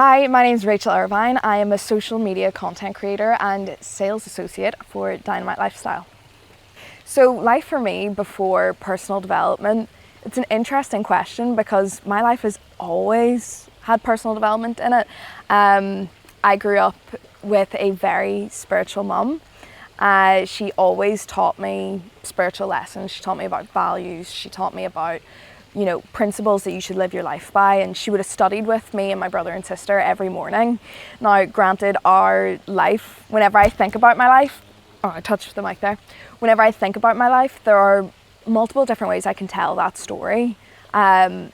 Hi, my name is Rachael Irvine. I am a social media content creator and sales associate for Dynamite Lifestyle. So life for me before personal development, it's an interesting question because my life has always had personal development in it. I grew up with a very spiritual mum. She always taught me spiritual lessons. She taught me about values. She taught me about principles that you should live your life by, and she would have studied with me and my brother and sister every morning. Now, granted, our life, whenever I think about my life, I touched the mic there. Whenever I think about my life, there are multiple different ways I can tell that story. I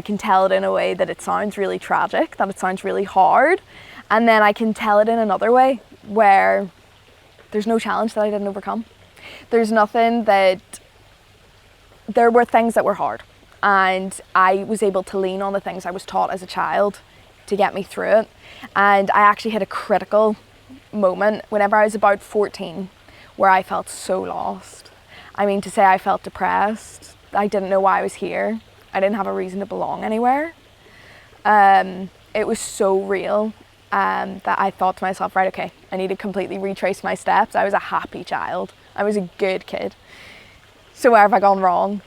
can tell it in a way that it sounds really tragic, that it sounds really hard, and then I can tell it in another way where there's no challenge that I didn't overcome. There were things that were hard, and I was able to lean on the things I was taught as a child to get me through it. And I actually hit a critical moment whenever I was about 14 where I felt so lost. I mean, to say I felt depressed. I didn't know why I was here. I didn't have a reason to belong anywhere. It was so real that I thought to myself, right, okay, I need to completely retrace my steps. I was a happy child. I was a good kid. So where have I gone wrong?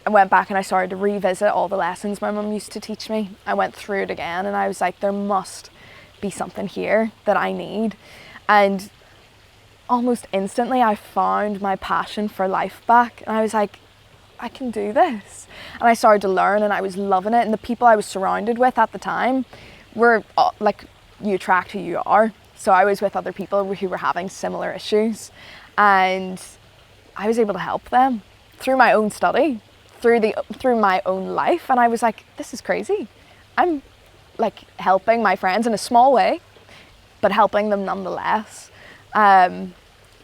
I went back and I started to revisit all the lessons my mum used to teach me. I went through it again and I was like, there must be something here that I need. And almost instantly I found my passion for life back, and I was like, I can do this. And I started to learn and I was loving it, and the people I was surrounded with at the time were like, you attract who you are. So I was with other people who were having similar issues, and I was able to help them through my own study, through my own life. And I was like, this is crazy. I'm like helping my friends in a small way, but helping them nonetheless. And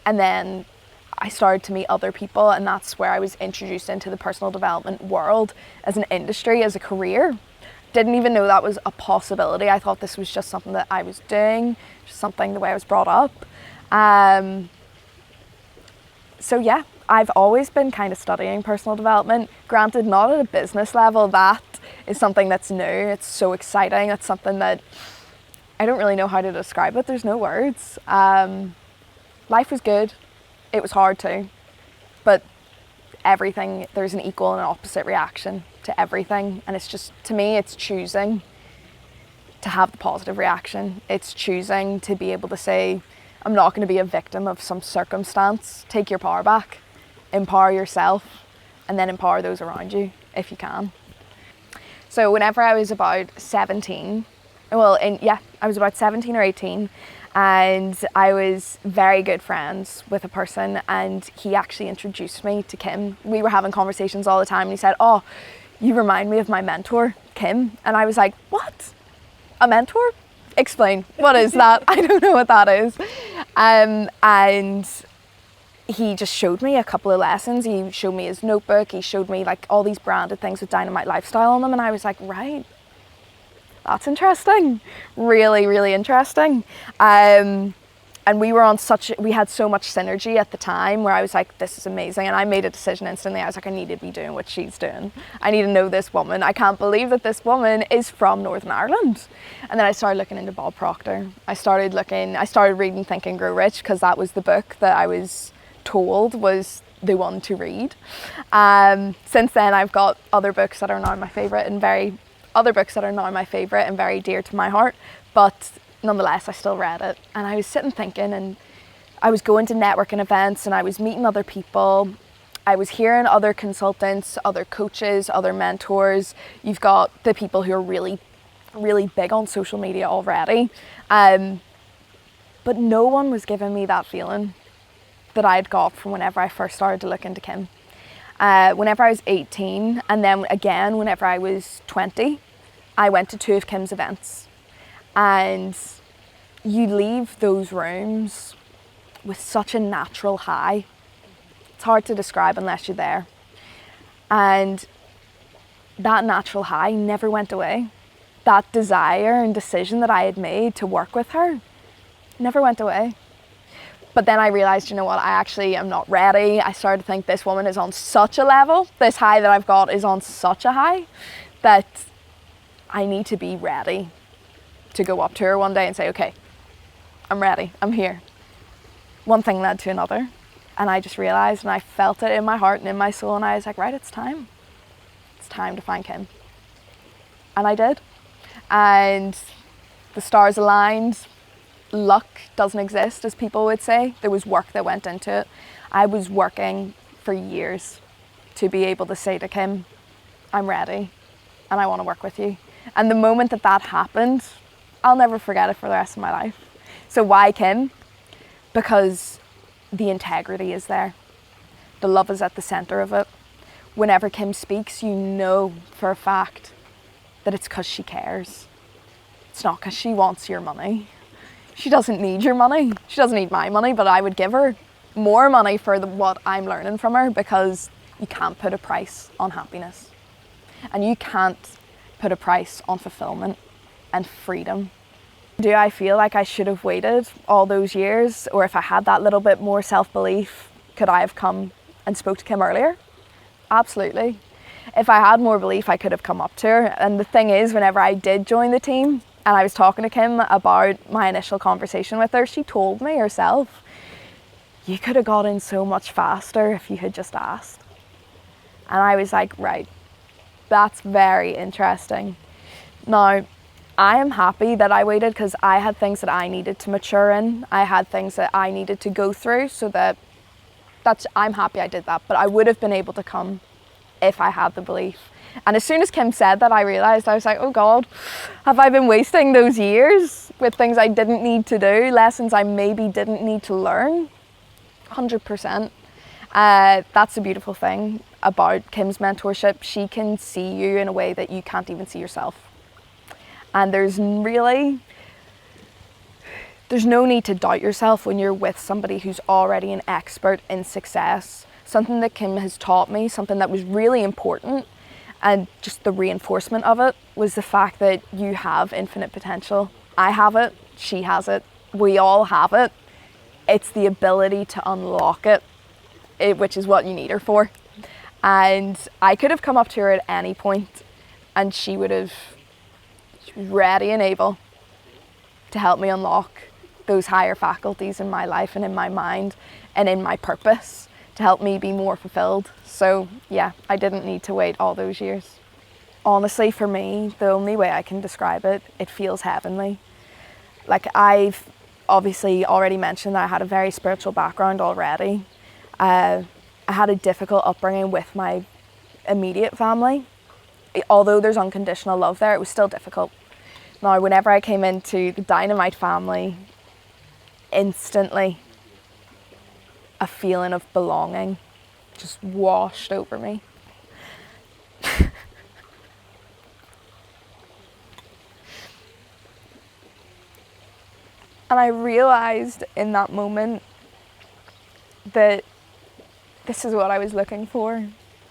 then I started to meet other people, and that's where I was introduced into the personal development world as an industry, as a career. Didn't even know that was a possibility. I thought this was just something that I was doing, just something the way I was brought up. So yeah, I've always been kind of studying personal development. Granted, not at a business level. That is something that's new. It's so exciting. It's something that I don't really know how to describe it. There's no words. Life was good. It was hard too. But everything, there's an equal and an opposite reaction to everything. And it's just, to me, it's choosing to have the positive reaction. It's choosing to be able to say, I'm not going to be a victim of some circumstance. Take your power back, empower yourself, and then empower those around you if you can. So whenever I was about 17, I was about 17 or 18, and I was very good friends with a person, and he actually introduced me to Kim. We were having conversations all the time, and he said, oh, you remind me of my mentor, Kim. And I was like, what? A mentor? Explain, what is that? I don't know what that is. And he just showed me a couple of lessons. He showed me his notebook. He showed me like all these branded things with Dynamite Lifestyle on them. And I was like, right, that's interesting. Really, really interesting. And we had so much synergy at the time where I was like, this is amazing. And I made a decision instantly. I was like, I need to be doing what she's doing. I need to know this woman. I can't believe that this woman is from Northern Ireland. And then I started looking into Bob Proctor. I started reading Think and Grow Rich, because that was the book that I was told was the one to read. Since then, I've got other books that are now my favorite and very dear to my heart. But nonetheless, I still read it, and I was sitting thinking, and I was going to networking events, and I was meeting other people. I was hearing other consultants, other coaches, other mentors. You've got the people who are really, really big on social media already. But no one was giving me that feeling that I'd got from whenever I first started to look into Kim. Whenever I was 18, and then again whenever I was 20, I went to 2 of Kim's events. And you leave those rooms with such a natural high. It's hard to describe unless you're there. And that natural high never went away. That desire and decision that I had made to work with her never went away. But then I realized, you know what, I actually am not ready. I started to think this woman is on such a level, this high that I've got is on such a high, that I need to be ready to go up to her one day and say, okay, I'm ready, I'm here. One thing led to another, and I just realised, and I felt it in my heart and in my soul, and I was like, right, it's time. It's time to find Kim. And I did. And the stars aligned. Luck doesn't exist, as people would say. There was work that went into it. I was working for years to be able to say to Kim, I'm ready and I want to work with you. And the moment that that happened, I'll never forget it for the rest of my life. So why Kim? Because the integrity is there. The love is at the centre of it. Whenever Kim speaks, you know for a fact that it's because she cares. It's not because she wants your money. She doesn't need your money. She doesn't need my money, but I would give her more money for what I'm learning from her, because you can't put a price on happiness. And you can't put a price on fulfillment and freedom. Do I feel like I should have waited all those years? Or if I had that little bit more self-belief, could I have come and spoke to Kim earlier? Absolutely. If I had more belief, I could have come up to her. And the thing is, whenever I did join the team and I was talking to Kim about my initial conversation with her, she told me herself, you could have got in so much faster if you had just asked. And I was like, right, that's very interesting. Now, I am happy that I waited, because I had things that I needed to mature in. I had things that I needed to go through, so I'm happy I did that. But I would have been able to come if I had the belief. And as soon as Kim said that, I realised, I was like, oh God, have I been wasting those years with things I didn't need to do, lessons I maybe didn't need to learn? 100%. That's the beautiful thing about Kim's mentorship. She can see you in a way that you can't even see yourself. And there's no need to doubt yourself when you're with somebody who's already an expert in success. Something that Kim has taught me, something that was really important, and just the reinforcement of it, was the fact that you have infinite potential. I have it, she has it, we all have it. It's the ability to unlock it, which is what you need her for. And I could have come up to her at any point, and she was ready and able to help me unlock those higher faculties in my life and in my mind and in my purpose, to help me be more fulfilled. So yeah, I didn't need to wait all those years. Honestly, for me, the only way I can describe it, it feels heavenly. Like, I've obviously already mentioned that I had a very spiritual background already. I had a difficult upbringing with my immediate family. Although there's unconditional love there, it was still difficult. Now, whenever I came into the Dynamite family, instantly a feeling of belonging just washed over me. And I realised in that moment that this is what I was looking for.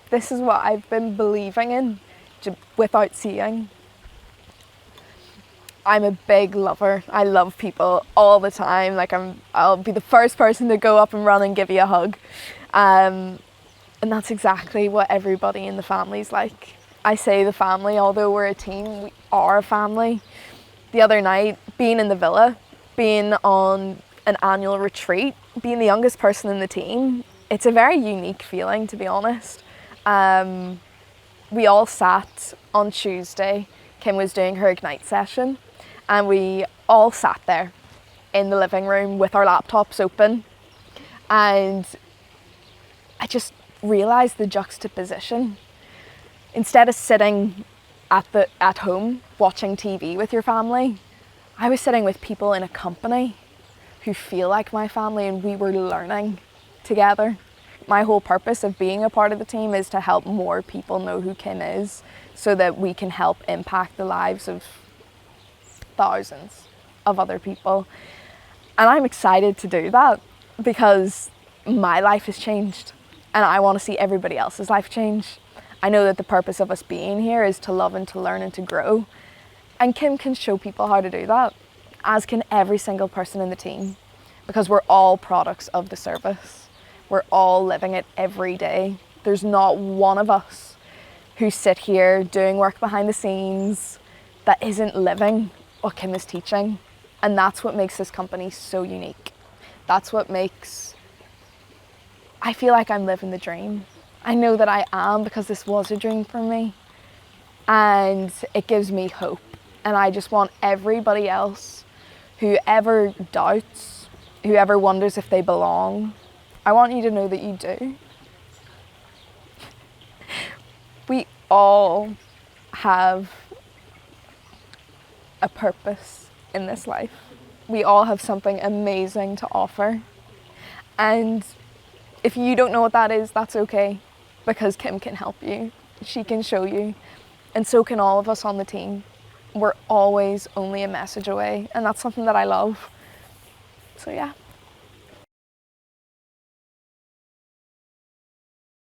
This is what I've been believing in without seeing. I'm a big lover. I love people all the time. Like, I'll be the first person to go up and run and give you a hug. And that's exactly what everybody in the family's like. I say the family, although we're a team, we are a family. The other night, being in the villa, being on an annual retreat, being the youngest person in the team, it's a very unique feeling, to be honest. We all sat on Tuesday. Kim was doing her Ignite session, and we all sat there in the living room with our laptops open, and I just realised the juxtaposition. Instead of sitting at home watching TV with your family, I was sitting with people in a company who feel like my family, and we were learning together. My whole purpose of being a part of the team is to help more people know who Kim is, so that we can help impact the lives of thousands of other people. And I'm excited to do that, because my life has changed and I want to see everybody else's life change. I know that the purpose of us being here is to love and to learn and to grow. And Kim can show people how to do that, as can every single person in the team, because we're all products of the service. We're all living it every day. There's not one of us who sit here doing work behind the scenes that isn't living what Kim is teaching. And that's what makes this company so unique. That's what makes, I feel like I'm living the dream. I know that I am, because this was a dream for me. And it gives me hope. And I just want everybody else, whoever doubts, whoever wonders if they belong, I want you to know that you do. We all have a purpose in this life. We all have something amazing to offer. And if you don't know what that is, that's okay, because Kim can help you. She can show you. And so can all of us on the team. We're always only a message away, and that's something that I love. So yeah.